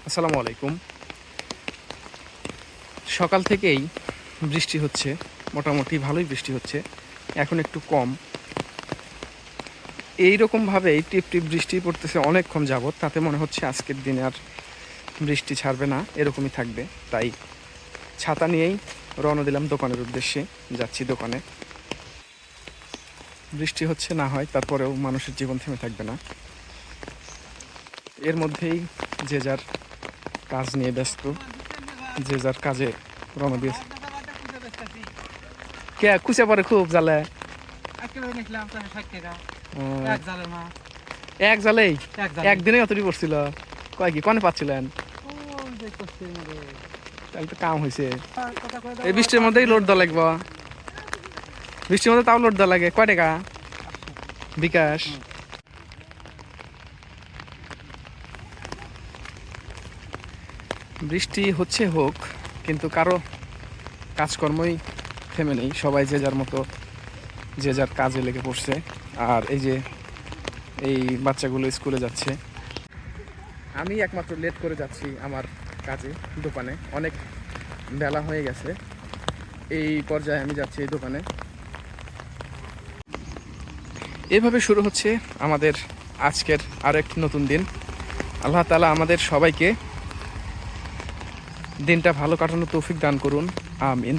আসসালামু আলাইকুম। সকাল থেকেই বৃষ্টি হচ্ছে, মোটামুটি ভালোই বৃষ্টি হচ্ছে। এখন একটু কম। এইরকমভাবেই টিপ টিপ বৃষ্টি পড়তেছে অনেকক্ষণ যাবৎ। তাতে মনে হচ্ছে আজকের দিনে আর বৃষ্টি ছাড়বে না, এরকমই থাকবে। তাই ছাতা নিয়েই রওনা দিলাম দোকানের উদ্দেশ্যে। যাচ্ছি দোকানে। বৃষ্টি হচ্ছে না হয়, তারপরেও মানুষের জীবন থেমে থাকবে না। এর মধ্যেই যে যার কাজ নিয়ে ব্যস্ত, যে যার কাজে রওনা দিয়েছে। কে কুচে পরে খুব জালে এক জালেই একদিনে অতটি পড়ছিল। কয় কি কনে পাচ্ছিলেন? তাহলে তো কাম হয়েছে। এই বৃষ্টির মধ্যেই লোড দেওয়া লাগবে। বৃষ্টির মধ্যে তাও লোড দেওয়া লাগে। কয় টাকা বিকাশ? বৃষ্টি হচ্ছে হোক, কিন্তু কারো কাজকর্মই থেমে নেই। সবাই যে যার মতো যে যার কাজে লেগে পড়ছে। আর এই বাচ্চাগুলো স্কুলে যাচ্ছে। আমি একমাত্র লেট করে যাচ্ছি আমার কাজে, দোকানে। অনেক বেলা হয়ে গেছে। এই পর্যায়ে আমি যাচ্ছি এই দোকানে। এভাবে শুরু হচ্ছে আমাদের আজকের আরেক নতুন দিন। আল্লাহ তাআলা আমাদের সবাইকে দিনটা ভালো কাটানোর তৌফিক দান করুন, আমিন।